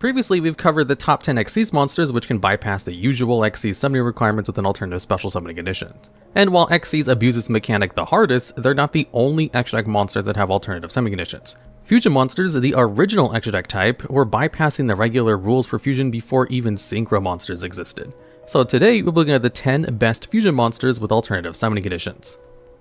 Previously, we've covered the top 10 Xyz monsters which can bypass the usual Xyz summoning requirements with an alternative special summoning conditions. And while Xyz abuse this mechanic the hardest, they're not the only extra deck monsters that have alternative summoning conditions. Fusion monsters, the original extra deck type, were bypassing the regular rules for fusion before even Synchro monsters existed. So today, we'll be looking at the 10 best fusion monsters with alternative summoning conditions.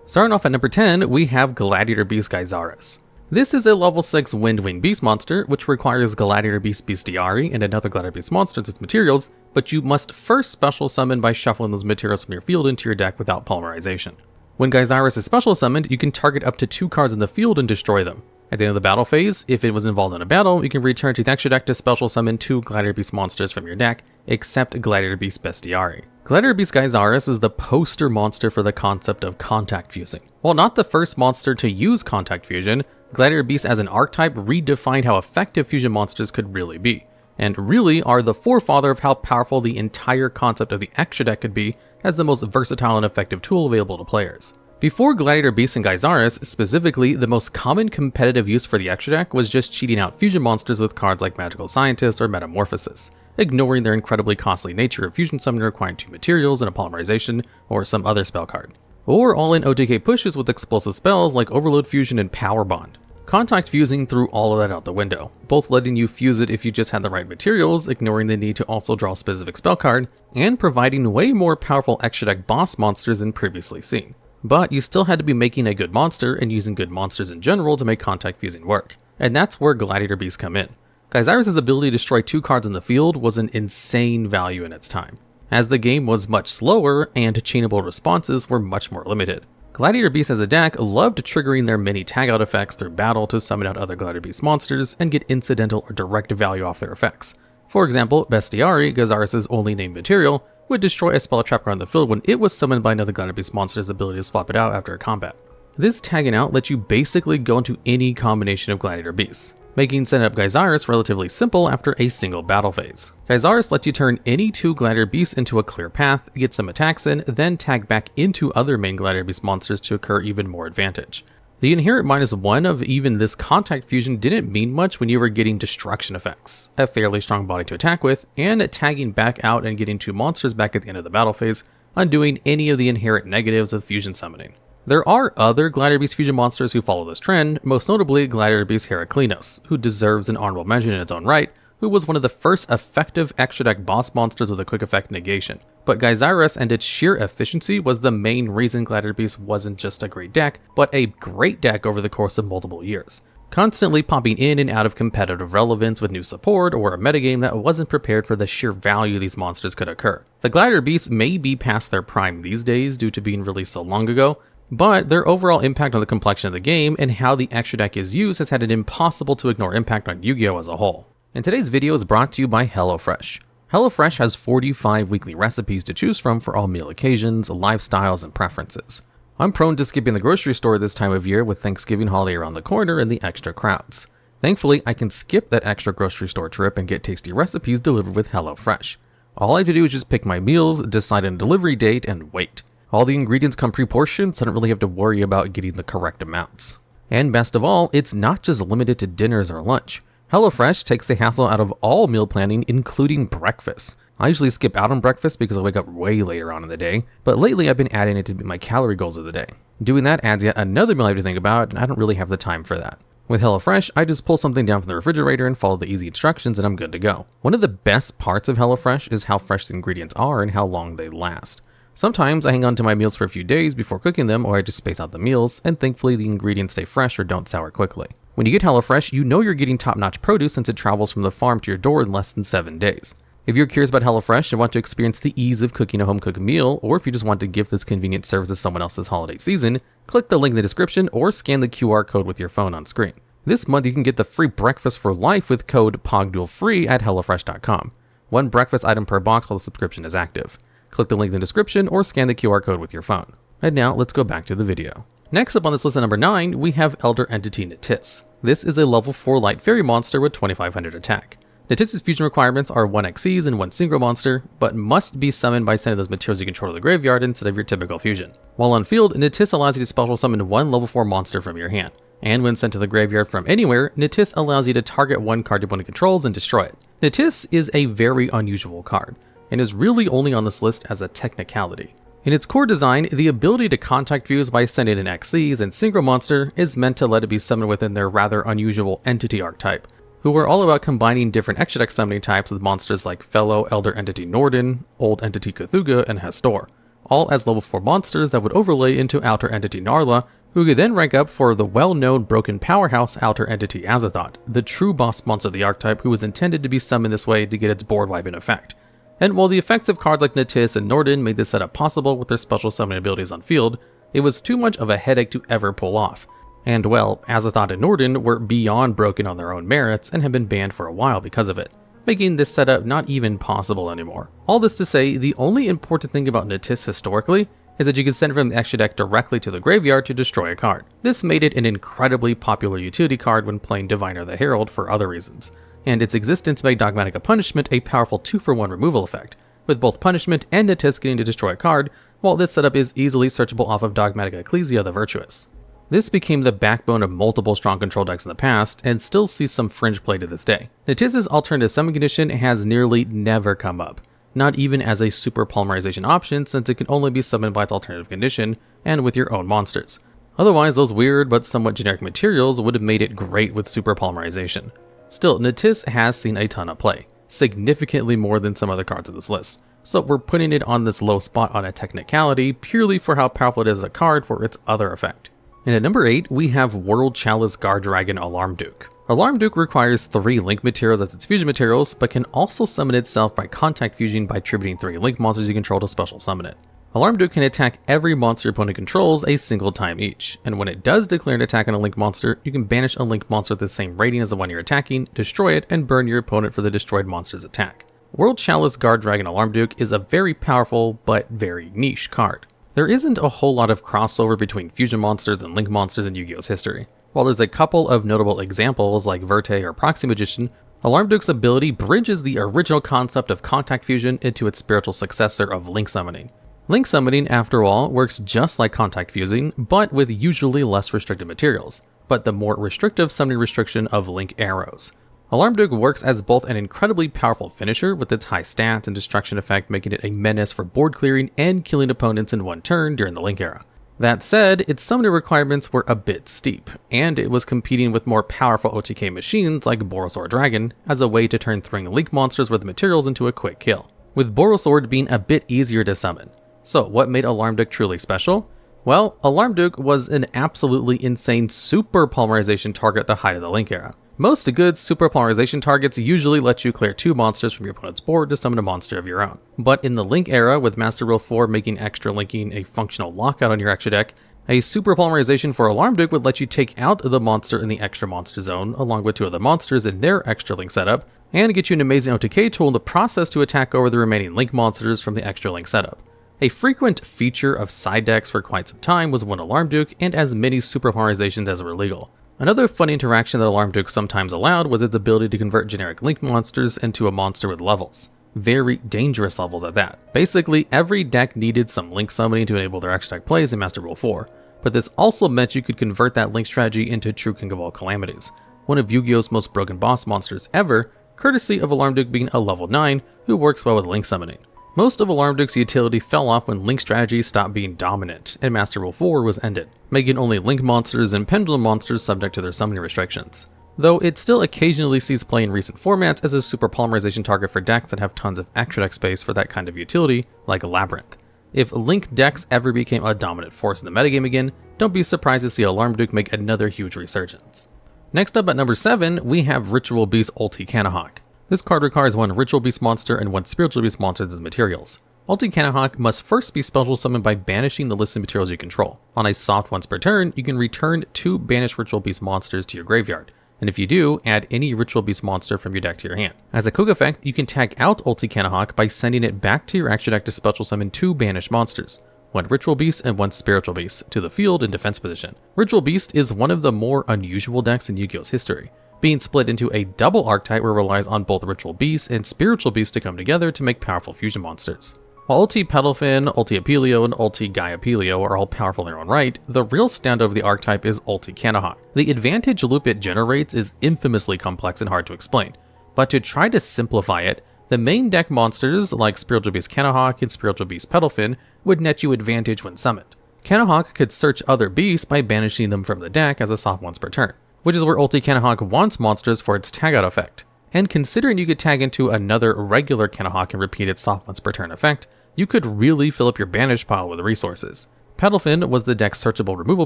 Starting off at number 10, we have Gladiator Beast Gyzarus. This is a level 6 Wind Wing Beast monster, which requires Gladiator Beast Bestiari and another Gladiator Beast monster as its materials, but you must first special summon by shuffling those materials from your field into your deck without polymerization. When Gyzarus is special summoned, you can target up to 2 cards in the field and destroy them. At the end of the battle phase, if it was involved in a battle, you can return to the extra deck to special summon 2 Gladiator Beast monsters from your deck, except Gladiator Beast Bestiari. Gladiator Beast Gyzarus is the poster monster for the concept of contact fusing. While not the first monster to use contact fusion, Gladiator Beast as an archetype redefined how effective fusion monsters could really be, and really are the forefather of how powerful the entire concept of the extra deck could be as the most versatile and effective tool available to players. Before Gladiator Beast and Gyzarus, specifically, the most common competitive use for the extra deck was just cheating out fusion monsters with cards like Magical Scientist or Metamorphosis, ignoring their incredibly costly nature of fusion summoning requiring 2 materials and a polymerization or some other spell card. Or all-in OTK pushes with explosive spells like Overload Fusion and Power Bond. Contact fusing threw all of that out the window, both letting you fuse it if you just had the right materials, ignoring the need to also draw a specific spell card, and providing way more powerful extra deck boss monsters than previously seen. But you still had to be making a good monster and using good monsters in general to make contact fusing work, and that's where Gladiator Beasts come in. Gyzarus' ability to destroy 2 cards in the field was an insane value in its time, as the game was much slower and chainable responses were much more limited. Gladiator Beast as a deck loved triggering their mini tag-out effects through battle to summon out other Gladiator Beast monsters and get incidental or direct value off their effects. For example, Bestiari, Gyzarus' only named material, would destroy a spell trap card on the field when it was summoned by another Gladiator Beast monster's ability to swap it out after a combat. This tagging out lets you basically go into any combination of Gladiator Beasts, making setting up Gyzarus relatively simple after a single battle phase. Gyzarus lets you turn any 2 Gladiator Beasts into a clear path, get some attacks in, then tag back into other main Gladiator Beast monsters to occur even more advantage. The inherent -1 of even this contact fusion didn't mean much when you were getting destruction effects, a fairly strong body to attack with, and tagging back out and getting 2 monsters back at the end of the battle phase, undoing any of the inherent negatives of fusion summoning. There are other Gladiator Beast fusion monsters who follow this trend, most notably Gladiator Beast Heraklinos, who deserves an honorable mention in its own right, who was one of the first effective extra deck boss monsters with a quick effect negation. But Gyzarus and its sheer efficiency was the main reason Gladiator Beast wasn't just a great deck, but a great deck over the course of multiple years, constantly popping in and out of competitive relevance with new support or a metagame that wasn't prepared for the sheer value these monsters could occur. The Gladiator Beasts may be past their prime these days due to being released so long ago, but their overall impact on the complexion of the game and how the extra deck is used has had an impossible to ignore impact on Yu-Gi-Oh as a whole. And today's video is brought to you by HelloFresh. HelloFresh has 45 weekly recipes to choose from for all meal occasions, lifestyles, and preferences. I'm prone to skipping the grocery store this time of year with Thanksgiving holiday around the corner and the extra crowds. Thankfully, I can skip that extra grocery store trip and get tasty recipes delivered with HelloFresh. All I have to do is just pick my meals, decide on a delivery date, and wait. All the ingredients come pre-portioned, so I don't really have to worry about getting the correct amounts. And best of all, it's not just limited to dinners or lunch. HelloFresh takes the hassle out of all meal planning, including breakfast. I usually skip out on breakfast because I wake up way later on in the day, but lately I've been adding it to my calorie goals of the day. Doing that adds yet another meal I have to think about, and I don't really have the time for that. With HelloFresh, I just pull something down from the refrigerator and follow the easy instructions and I'm good to go. One of the best parts of HelloFresh is how fresh the ingredients are and how long they last. Sometimes I hang on to my meals for a few days before cooking them, or I just space out the meals, and thankfully the ingredients stay fresh or don't sour quickly. When you get HelloFresh, you know you're getting top-notch produce since it travels from the farm to your door in less than 7 days. If you're curious about HelloFresh and want to experience the ease of cooking a home-cooked meal, or if you just want to give this convenient service to someone else this holiday season, click the link in the description or scan the QR code with your phone on screen. This month you can get the free breakfast for life with code POGDUELFREE at HelloFresh.com. 1 breakfast item per box while the subscription is active. Click the link in the description or scan the QR code with your phone. And now let's go back to the video. Next up on this list at number 9, we have Elder Entity Natis. This is a level 4 light fairy monster with 2500 attack. Natis' fusion requirements are 1 Xyz and 1 Synchro monster, but must be summoned by sending those materials you control to the graveyard instead of your typical fusion. While on field, Natis allows you to special summon 1 level 4 monster from your hand. And when sent to the graveyard from anywhere, Natis allows you to target one card your opponent controls and destroy it. Natis is a very unusual card, and is really only on this list as a technicality. In its core design, the ability to contact fuse by sending in Xyz and Synchro monster is meant to let it be summoned within their rather unusual entity archetype, who are all about combining different extra deck summoning types with monsters like Fellow Elder Entity Norden, Old Entity Cthulhu, and Hastor, all as level 4 monsters that would overlay into Outer Entity Narla, who could then rank up for the well-known broken powerhouse Outer Entity Azathoth, the true boss monster of the archetype who was intended to be summoned this way to get its board wipe in effect. And while the effects of cards like Natis and Norden made this setup possible with their special summoning abilities on field, it was too much of a headache to ever pull off. And well, Azathoth and Norden were beyond broken on their own merits and have been banned for a while because of it, making this setup not even possible anymore. All this to say, the only important thing about Natis historically is that you can send from the extra deck directly to the graveyard to destroy a card. This made it an incredibly popular utility card when playing Diviner the Herald for other reasons, and its existence made Dogmatic Punishment a powerful 2-for-1 removal effect, with both Punishment and Natis getting to destroy a card, while this setup is easily searchable off of Dogmatic Ecclesia the Virtuous. This became the backbone of multiple strong control decks in the past, and still sees some fringe play to this day. Natis's alternative summon condition has nearly never come up, not even as a super polymerization option since it can only be summoned by its alternative condition, and with your own monsters. Otherwise, those weird but somewhat generic materials would have made it great with super polymerization. Still, Natis has seen a ton of play, significantly more than some other cards in this list, so we're putting it on this low spot on a technicality purely for how powerful it is as a card for its other effect. And at number 8, we have World Chalice Guardragon Almarduke. Almarduke requires 3 link materials as its fusion materials, but can also summon itself by contact fusion by attributing 3 link monsters you control to special summon it. Almarduke can attack every monster your opponent controls a single time each, and when it does declare an attack on a link monster, you can banish a link monster with the same rating as the one you're attacking, destroy it, and burn your opponent for the destroyed monster's attack. World Chalice Guardragon Almarduke is a very powerful, but very niche card. There isn't a whole lot of crossover between fusion monsters and link monsters in Yu-Gi-Oh's history. While there's a couple of notable examples like Verte or Proxy Magician, Almarduke's ability bridges the original concept of contact fusion into its spiritual successor of link summoning. Link summoning, after all, works just like contact fusing, but with usually less restricted materials, but the more restrictive summoning restriction of link arrows. Almarduke works as both an incredibly powerful finisher with its high stats and destruction effect, making it a menace for board clearing and killing opponents in one turn during the link era. That said, its summoning requirements were a bit steep, and it was competing with more powerful OTK machines like Borosaur Dragon as a way to turn 3 link monsters with materials into a quick kill, with Borosaur being a bit easier to summon. So what made Almarduke truly special? Well, Almarduke was an absolutely insane super polymerization target at the height of the link era. Most good super polymerization targets usually let you clear 2 monsters from your opponent's board to summon a monster of your own. But in the link era, with Master Rule 4 making extra linking a functional lockout on your extra deck, a super polymerization for Almarduke would let you take out the monster in the extra monster zone along with 2 other monsters in their extra link setup, and get you an amazing OTK tool in the process to attack over the remaining link monsters from the extra link setup. A frequent feature of side decks for quite some time was one Almarduke and as many super polymerizations as were legal. Another funny interaction that Almarduke sometimes allowed was its ability to convert generic link monsters into a monster with levels. Very dangerous levels at that. Basically, every deck needed some link summoning to enable their extra deck plays in Master Rule 4, but this also meant you could convert that link strategy into true King of all Calamities, one of Yu-Gi-Oh's most broken boss monsters ever, courtesy of Almarduke being a level 9 who works well with link summoning. Most of Almarduke's utility fell off when link strategies stopped being dominant and Master Rule 4 was ended, making only link monsters and pendulum monsters subject to their summoning restrictions. Though it still occasionally sees play in recent formats as a super polymerization target for decks that have tons of extra deck space for that kind of utility, like Labyrinth. If link decks ever became a dominant force in the metagame again, don't be surprised to see Almarduke make another huge resurgence. Next up at number 7, we have Ritual Beast Ulti-Cannahawk. This card requires 1 Ritual Beast monster and 1 Spiritual Beast monster as materials. Ulti-Cannahawk must first be special summoned by banishing the listed materials you control. On a soft once per turn, you can return 2 banished Ritual Beast monsters to your graveyard, and if you do, add any Ritual Beast monster from your deck to your hand. As a quick effect, you can tag out Ulti-Cannahawk by sending it back to your extra deck to special summon 2 banished monsters, 1 Ritual Beast and 1 Spiritual Beast, to the field in defense position. Ritual Beast is one of the more unusual decks in Yu-Gi-Oh's history, being split into a double archetype where it relies on both Ritual Beast and Spiritual Beast to come together to make powerful fusion monsters. While Ulti-Petalfin, Ulti-Apelio, and Ulti-Gyapelio are all powerful in their own right, the real standout of the archetype is Ulti-Cannahawk. The advantage loop it generates is infamously complex and hard to explain, but to try to simplify it, the main deck monsters like Spiritual Beast Cannahawk and Spiritual Beast Petalfin would net you advantage when summoned. Cannahawk could search other beasts by banishing them from the deck as a soft once per turn, which is where Ulti-Cannahawk wants monsters for its tag-out effect. And considering you could tag into another regular Cannahawk and repeat its soft once per turn effect, you could really fill up your banish pile with resources. Petalfin was the deck's searchable removal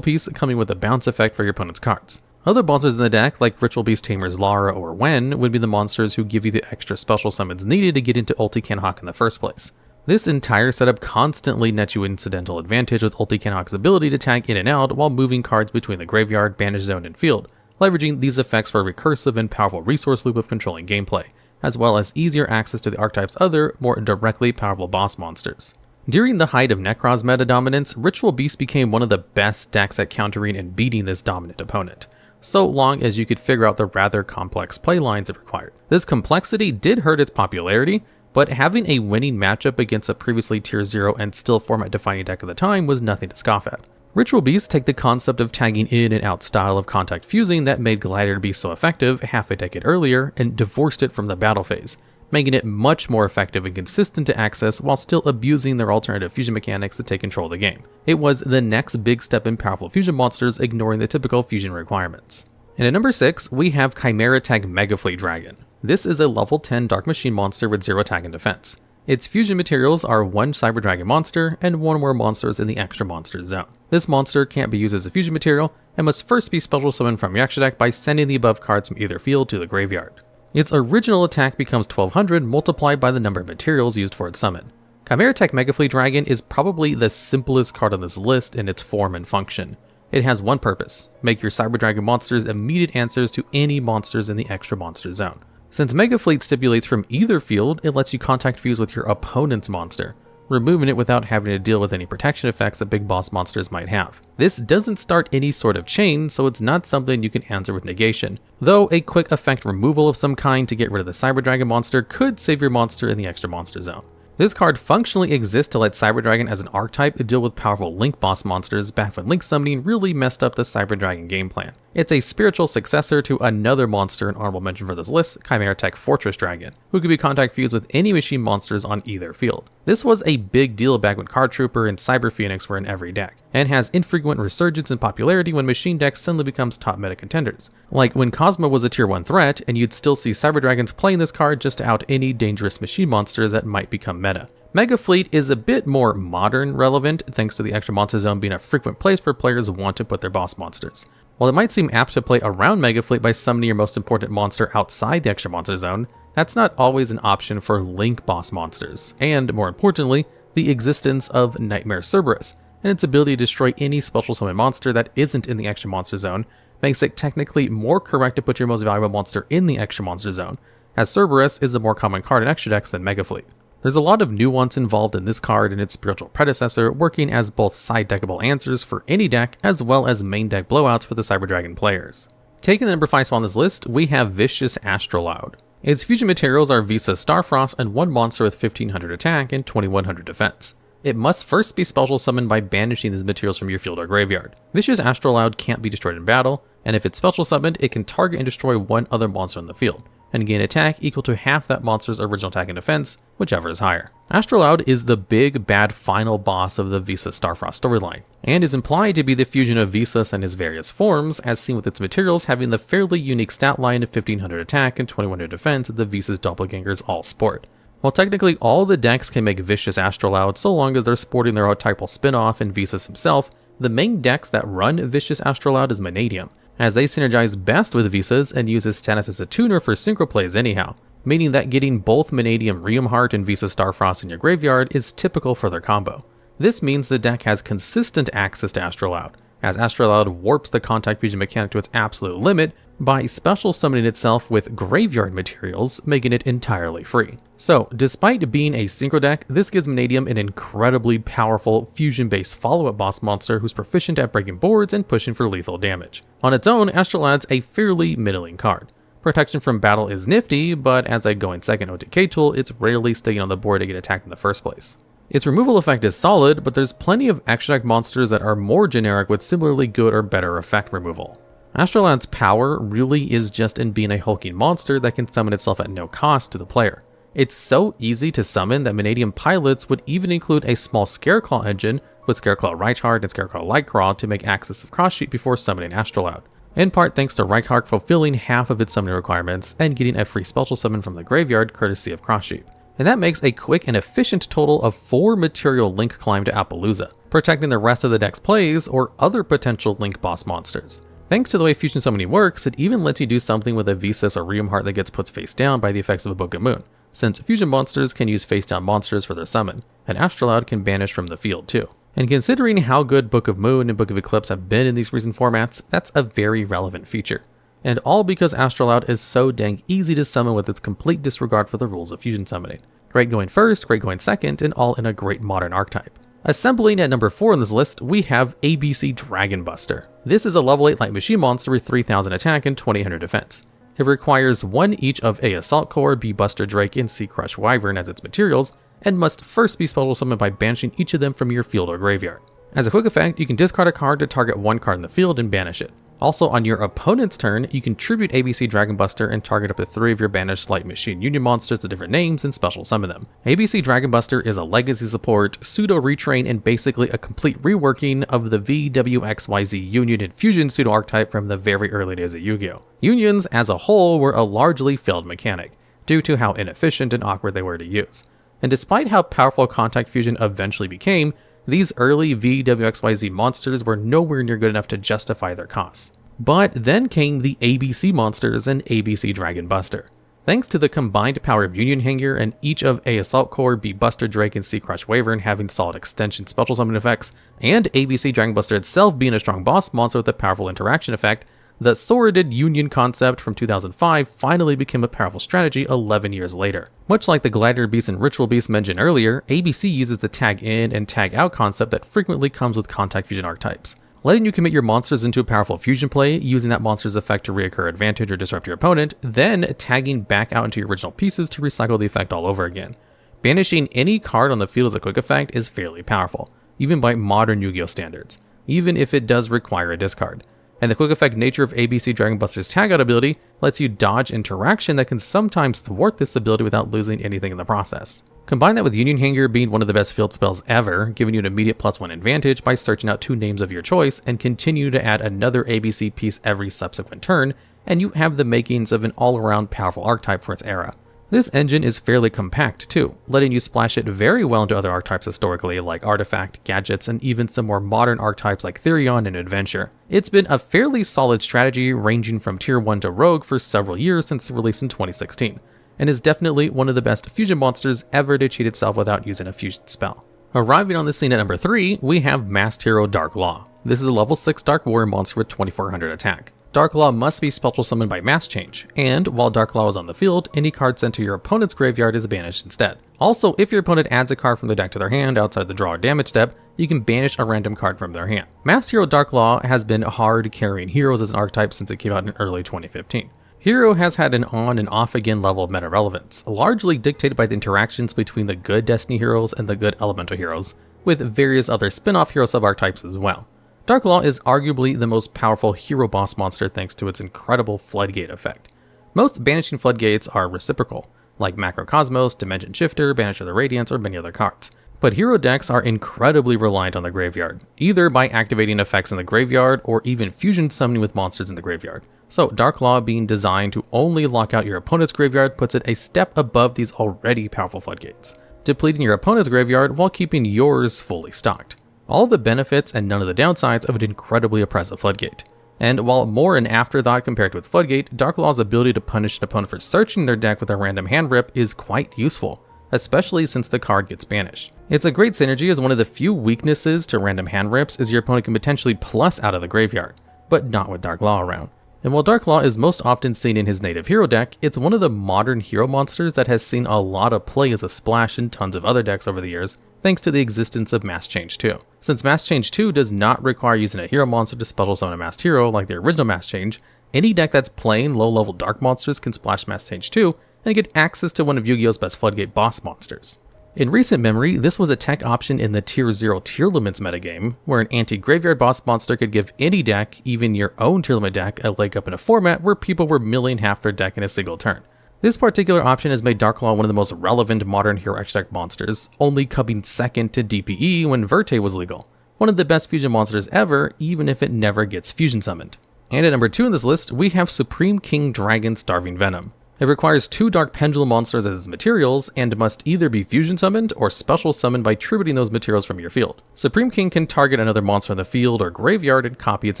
piece, coming with a bounce effect for your opponent's cards. Other monsters in the deck, like Ritual Beast Tamer's Lara or Wen, would be the monsters who give you the extra special summons needed to get into Ulti-Cannahawk in the first place. This entire setup constantly nets you incidental advantage with Ulti-Cannahawk's ability to tag in and out while moving cards between the graveyard, banish zone, and field, leveraging these effects for a recursive and powerful resource loop of controlling gameplay, as well as easier access to the archetype's other, more directly powerful boss monsters. During the height of Necroz's meta dominance, Ritual Beast became one of the best decks at countering and beating this dominant opponent, so long as you could figure out the rather complex playlines it required. This complexity did hurt its popularity, but having a winning matchup against a previously tier 0 and still format defining deck at the time was nothing to scoff at. Ritual Beasts take the concept of tagging in and out style of contact fusing that made Gladiator be so effective half a decade earlier and divorced it from the battle phase, making it much more effective and consistent to access while still abusing their alternative fusion mechanics to take control of the game. It was the next big step in powerful fusion monsters, ignoring the typical fusion requirements. And at number 6, we have Chimeratech Megafleet Dragon. This is a level 10 Dark Machine monster with 0 attack and defense. Its fusion materials are 1 Cyber Dragon monster and 1 more monsters in the extra monsters zone. This monster can't be used as a fusion material and must first be special summoned from your extra deck by sending the above cards from either field to the graveyard. Its original attack becomes 1200 multiplied by the number of materials used for its summon. Chimeratech Megafleet Dragon is probably the simplest card on this list in its form and function. It has one purpose: make your Cyber Dragon monsters immediate answers to any monsters in the extra monster zone. Since Megafleet stipulates from either field, it lets you contact fuse with your opponent's monster, removing it without having to deal with any protection effects that big boss monsters might have. This doesn't start any sort of chain, so it's not something you can answer with negation, though a quick effect removal of some kind to get rid of the Cyber Dragon monster could save your monster in the extra monster zone. This card functionally exists to let Cyber Dragon as an archetype deal with powerful Link boss monsters back when Link summoning really messed up the Cyber Dragon game plan. It's a spiritual successor to another monster in honorable mention for this list, Chimeratech Fortress Dragon, who can be contact fused with any machine monsters on either field. This was a big deal back when Card Trooper and Cyber Phoenix were in every deck, and has infrequent resurgence in popularity when machine decks suddenly becomes top meta contenders. Like when Cosmo was a tier 1 threat, and you'd still see Cyber Dragons playing this card just to out any dangerous machine monsters that might become meta. Megafleet is a bit more modern relevant thanks to the extra monster zone being a frequent place where players want to put their boss monsters. While it might seem apt to play around Megafleet by summoning your most important monster outside the extra monster zone, that's not always an option for Link boss monsters, and more importantly, the existence of Nightmare Cerberus, and its ability to destroy any special summon monster that isn't in the extra monster zone makes it technically more correct to put your most valuable monster in the extra monster zone, as Cerberus is a more common card in extra decks than Megafleet. There's a lot of nuance involved in this card and its spiritual predecessor, working as both side deckable answers for any deck as well as main deck blowouts for the Cyber Dragon players. Taking the number 5 spot on this list, we have Vicious Astraloud. Its fusion materials are Visa Starfrost and 1 monster with 1500 attack and 2100 defense. It must first be special summoned by banishing these materials from your field or graveyard. Vicious Astraloud can't be destroyed in battle, and if it's special summoned, it can target and destroy 1 other monster in the field, and gain attack equal to half that monster's original attack and defense, whichever is higher. Astraloud is the big bad final boss of the Visa Starfrost storyline, and is implied to be the fusion of Visas and his various forms, as seen with its materials having the fairly unique stat line of 1500 attack and 2100 defense that the Visa's doppelgangers all sport. While technically all the decks can make Vicious Astraloud so long as they're sporting their archetypal spin-off and Visas himself, the main decks that run Vicious Astraloud is Vanadium, as they synergize best with Visas and use his status as a tuner for synchro plays anyhow, meaning that getting both Vanadium Reumheart and Visa Starfrost in your graveyard is typical for their combo. This means the deck has consistent access to Astraloud, as Astraloud warps the contact fusion mechanic to its absolute limit by special summoning itself with graveyard materials, making it entirely free. So, despite being a synchro deck, this gives Vanadium an incredibly powerful fusion-based follow-up boss monster who's proficient at breaking boards and pushing for lethal damage. On its own, Astraloud's a fairly middling card. Protection from battle is nifty, but as a going second OTK tool, it's rarely staying on the board to get attacked in the first place. Its removal effect is solid, but there's plenty of extra deck monsters that are more generic with similarly good or better effect removal. Astraloud's power really is just in being a hulking monster that can summon itself at no cost to the player. It's so easy to summon that Vanadium pilots would even include a small Scareclaw engine with Scareclaw Reichhard and Scareclaw Lightcraw to make access of cross-sheet before summoning Astraloud, in part thanks to Reichhard fulfilling half of its summoning requirements and getting a free special summon from the graveyard courtesy of cross-sheet. And that makes a quick and efficient total of 4 material Link climb to Appaloosa, protecting the rest of the deck's plays or other potential Link boss monsters. Thanks to the way fusion summoning works, it even lets you do something with a Visas or Rheum Heart that gets put face down by the effects of a Book of Moon, since fusion monsters can use face down monsters for their summon, and Astraloud can banish from the field too. And considering how good Book of Moon and Book of Eclipse have been in these recent formats, that's a very relevant feature. And all because Astraloud is so dang easy to summon with its complete disregard for the rules of fusion summoning. Great going first, great going second, and all in a great modern archetype. Assembling at number 4 on this list, we have ABC Dragon Buster. This is a level 8 light machine monster with 3000 attack and 2800 defense. It requires 1 each of A Assault Core, B Buster Drake, and C Crush Wyvern as its materials, and must first be special summoned by banishing each of them from your field or graveyard. As a quick effect, you can discard a card to target 1 card in the field and banish it. Also, on your opponent's turn, you can tribute ABC Dragon Buster and target up to 3 of your banished Light Machine Union monsters with different names and special summon them. ABC Dragon Buster is a legacy support, pseudo-retrain, and basically a complete reworking of the VWXYZ Union and Fusion pseudo-archetype from the very early days of Yu-Gi-Oh! Unions, as a whole, were a largely failed mechanic, due to how inefficient and awkward they were to use. And despite how powerful Contact Fusion eventually became, these early VWXYZ monsters were nowhere near good enough to justify their costs. But then came the ABC monsters and ABC Dragon Buster. Thanks to the combined power of Union Hanger and each of A Assault Core, B Buster Drake, and C Crush Wyvern having solid extension special summon effects, and ABC Dragon Buster itself being a strong boss monster with a powerful interaction effect, the Sordid Union concept from 2005 finally became a powerful strategy 11 years later. Much like the Gladiator Beast and Ritual Beast mentioned earlier, ABC uses the tag in and tag out concept that frequently comes with Contact Fusion archetypes, letting you commit your monsters into a powerful fusion play, using that monster's effect to reoccur advantage or disrupt your opponent, then tagging back out into your original pieces to recycle the effect all over again. Banishing any card on the field as a quick effect is fairly powerful, even by modern Yu-Gi-Oh! Standards, even if it does require a discard. And the quick effect nature of ABC Dragon Buster's tag out ability lets you dodge interaction that can sometimes thwart this ability without losing anything in the process. Combine that with Union Hanger being one of the best field spells ever, giving you an immediate +1 advantage by searching out 2 names of your choice, and continue to add another ABC piece every subsequent turn, and you have the makings of an all-around powerful archetype for its era. This engine is fairly compact too, letting you splash it very well into other archetypes historically like Artifact, Gadgets, and even some more modern archetypes like Therion and Adventure. It's been a fairly solid strategy ranging from Tier 1 to Rogue for several years since the release in 2016, and is definitely one of the best fusion monsters ever to cheat itself without using a fusion spell. Arriving on the scene at number 3, we have Masked Hero Dark Law. This is a level 6 Dark Warrior monster with 2400 attack. Dark Law must be special summoned by Mass Change, and while Dark Law is on the field, any card sent to your opponent's graveyard is banished instead. Also, if your opponent adds a card from their deck to their hand outside the draw or damage step, you can banish a random card from their hand. Masked Hero Dark Law has been hard carrying Heroes as an archetype since it came out in early 2015. Hero has had an on and off again level of meta relevance, largely dictated by the interactions between the good Destiny heroes and the good Elemental heroes, with various other spin-off hero sub-archetypes as well. Dark Law is arguably the most powerful hero boss monster thanks to its incredible Floodgate effect. Most banishing floodgates are reciprocal, like Macrocosmos, Dimension Shifter, Banisher of the Radiance, or many other cards. But hero decks are incredibly reliant on the graveyard, either by activating effects in the graveyard or even fusion summoning with monsters in the graveyard. So Dark Law being designed to only lock out your opponent's graveyard puts it a step above these already powerful floodgates, depleting your opponent's graveyard while keeping yours fully stocked. All the benefits and none of the downsides of an incredibly oppressive floodgate. And while more an afterthought compared to its floodgate, Dark Law's ability to punish an opponent for searching their deck with a random hand rip is quite useful, especially since the card gets banished. It's a great synergy as one of the few weaknesses to random hand rips is your opponent can potentially plus out of the graveyard, but not with Dark Law around. And while Dark Law is most often seen in his native hero deck, it's one of the modern hero monsters that has seen a lot of play as a splash in tons of other decks over the years, thanks to the existence of Mass Change 2. Since Mass Change 2 does not require using a hero monster to special summon a masked hero like the original Mass Change, any deck that's playing low-level dark monsters can splash Mass Change 2 and get access to one of Yu-Gi-Oh's best Floodgate boss monsters. In recent memory, this was a tech option in the Tier 0 tier limits metagame, where an anti-graveyard boss monster could give any deck, even your own tier limit deck, a leg up in a format where people were milling half their deck in a single turn. This particular option has made Dark Claw one of the most relevant modern hero extra deck monsters, only coming second to DPE when Verte was legal. One of the best fusion monsters ever, even if it never gets fusion summoned. And at number 2 in this list, we have Supreme King Dragon Starving Venom. It requires 2 Dark Pendulum monsters as its materials, and must either be fusion summoned or special summoned by tributing those materials from your field. Supreme King can target another monster in the field or graveyard and copy its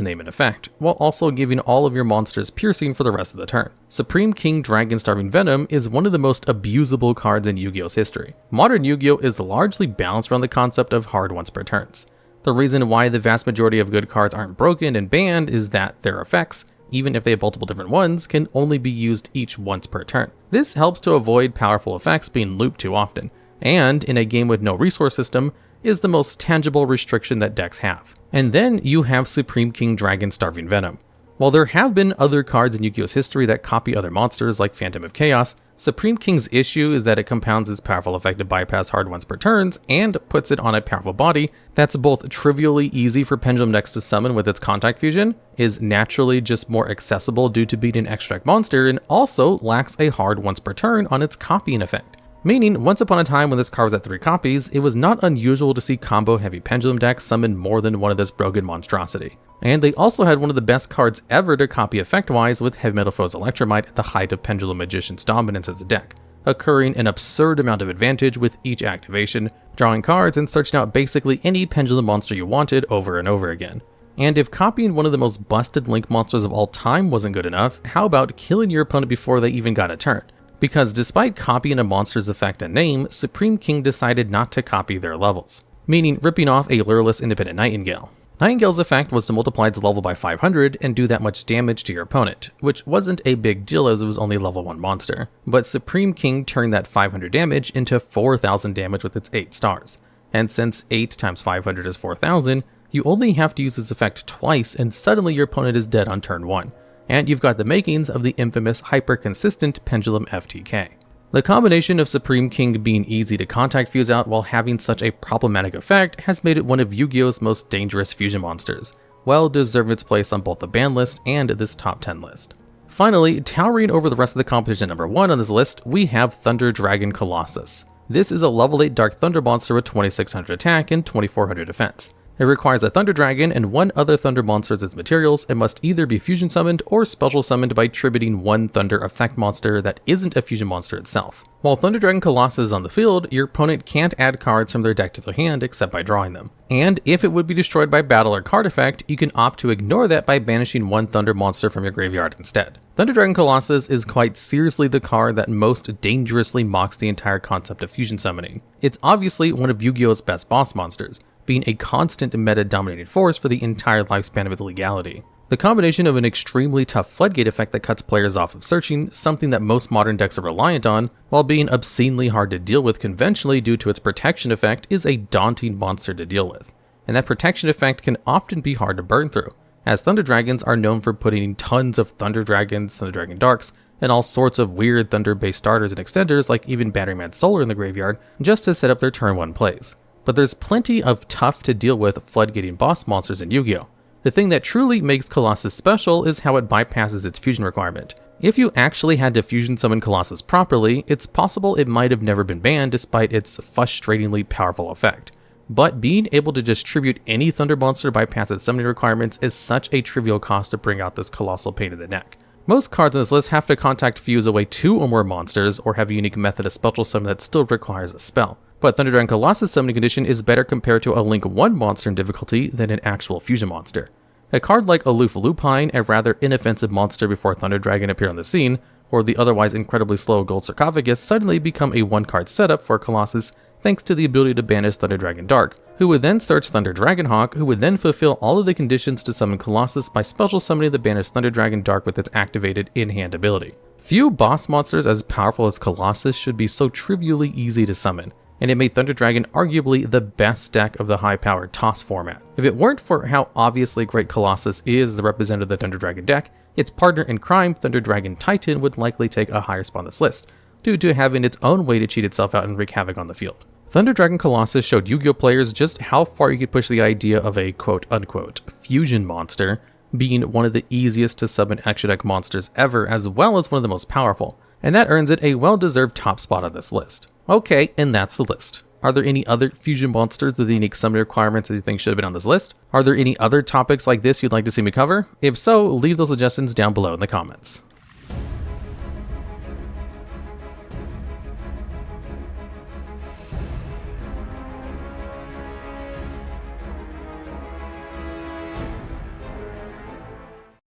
name and effect, while also giving all of your monsters piercing for the rest of the turn. Supreme King Dragon Starving Venom is one of the most abusable cards in Yu-Gi-Oh's history. Modern Yu-Gi-Oh is largely balanced around the concept of hard once per turns. The reason why the vast majority of good cards aren't broken and banned is that their effects, even if they have multiple different ones, can only be used each once per turn. This helps to avoid powerful effects being looped too often, and in a game with no resource system, is the most tangible restriction that decks have. And then you have Supreme King Dragon Starving Venom. While there have been other cards in Yu-Gi-Oh's history that copy other monsters like Phantom of Chaos, Supreme King's issue is that it compounds its powerful effect to bypass hard once per turns and puts it on a powerful body that's both trivially easy for Pendulum decks to summon with its contact fusion, is naturally just more accessible due to being an extra deck monster, and also lacks a hard once per turn on its copying effect. Meaning, once upon a time when this card was at 3 copies, it was not unusual to see combo-heavy Pendulum decks summon more than one of this broken monstrosity. And they also had one of the best cards ever to copy effect-wise with Heavy Metal Foes Electromite at the height of Pendulum Magician's dominance as a deck, occurring an absurd amount of advantage with each activation, drawing cards and searching out basically any Pendulum monster you wanted over and over again. And if copying one of the most busted Link monsters of all time wasn't good enough, how about killing your opponent before they even got a turn? Because despite copying a monster's effect and name, Supreme King decided not to copy their levels, meaning ripping off a lureless independent Nightingale. Nightingale's effect was to multiply its level by 500 and do that much damage to your opponent, which wasn't a big deal as it was only level 1 monster. But Supreme King turned that 500 damage into 4,000 damage with its 8 stars. And since 8 times 500 is 4,000, you only have to use this effect twice and suddenly your opponent is dead on turn 1. And you've got the makings of the infamous hyper-consistent Pendulum FTK. The combination of Supreme King being easy to contact fuse out while having such a problematic effect has made it one of Yu-Gi-Oh's most dangerous fusion monsters, well deserving its place on both the ban list and this top 10 list. Finally, towering over the rest of the competition at number 1 on this list, we have Thunder Dragon Colossus. This is a level 8 Dark Thunder monster with 2600 attack and 2400 defense. It requires a Thunder Dragon and 1 other Thunder monster as its materials, and must either be fusion summoned or special summoned by tributing 1 Thunder effect monster that isn't a fusion monster itself. While Thunder Dragon Colossus is on the field, your opponent can't add cards from their deck to their hand except by drawing them. And if it would be destroyed by battle or card effect, you can opt to ignore that by banishing 1 Thunder monster from your graveyard instead. Thunder Dragon Colossus is quite seriously the card that most dangerously mocks the entire concept of fusion summoning. It's obviously one of Yu-Gi-Oh's best boss monsters, being a constant meta-dominating force for the entire lifespan of its legality. The combination of an extremely tough floodgate effect that cuts players off of searching, something that most modern decks are reliant on, while being obscenely hard to deal with conventionally due to its protection effect, is a daunting monster to deal with. And that protection effect can often be hard to burn through, as Thunder Dragons are known for putting tons of Thunder Dragons, Thunder Dragon Darks, and all sorts of weird Thunder-based starters and extenders like even Battery-Man Solar in the graveyard, just to set up their turn 1 plays. But there's plenty of tough to deal with floodgating boss monsters in Yu-Gi-Oh! The thing that truly makes Colossus special is how it bypasses its fusion requirement. If you actually had to fusion summon Colossus properly, it's possible it might have never been banned despite its frustratingly powerful effect. But being able to just tribute any Thunder monster bypass its summoning requirements is such a trivial cost to bring out this colossal pain in the neck. Most cards on this list have to contact fuse away 2 or more monsters or have a unique method of special summon that still requires a spell. But Thunder Dragon Colossus summoning condition is better compared to a Link 1 monster in difficulty than an actual fusion monster. A card like Aloof Lupine, a rather inoffensive monster before Thunder Dragon appeared on the scene, or the otherwise incredibly slow Gold Sarcophagus suddenly become a 1-card setup for Colossus thanks to the ability to banish Thunder Dragon Dark, who would then search Thunder Dragonhawk, who would then fulfill all of the conditions to summon Colossus by special summoning the banished Thunder Dragon Dark with its activated in-hand ability. Few boss monsters as powerful as Colossus should be so trivially easy to summon, and it made Thunder Dragon arguably the best deck of the high-powered toss format. If it weren't for how obviously great Colossus is the representative of the Thunder Dragon deck, its partner in crime, Thunder Dragon Titan, would likely take a higher spot on this list, due to having its own way to cheat itself out and wreak havoc on the field. Thunder Dragon Colossus showed Yu-Gi-Oh players just how far you could push the idea of a quote-unquote fusion monster being one of the easiest to summon extra deck monsters ever, as well as one of the most powerful, and that earns it a well-deserved top spot on this list. Okay, and that's the list. Are there any other fusion monsters with unique summoning requirements that you think should have been on this list? Are there any other topics like this you'd like to see me cover? If so, leave those suggestions down below in the comments.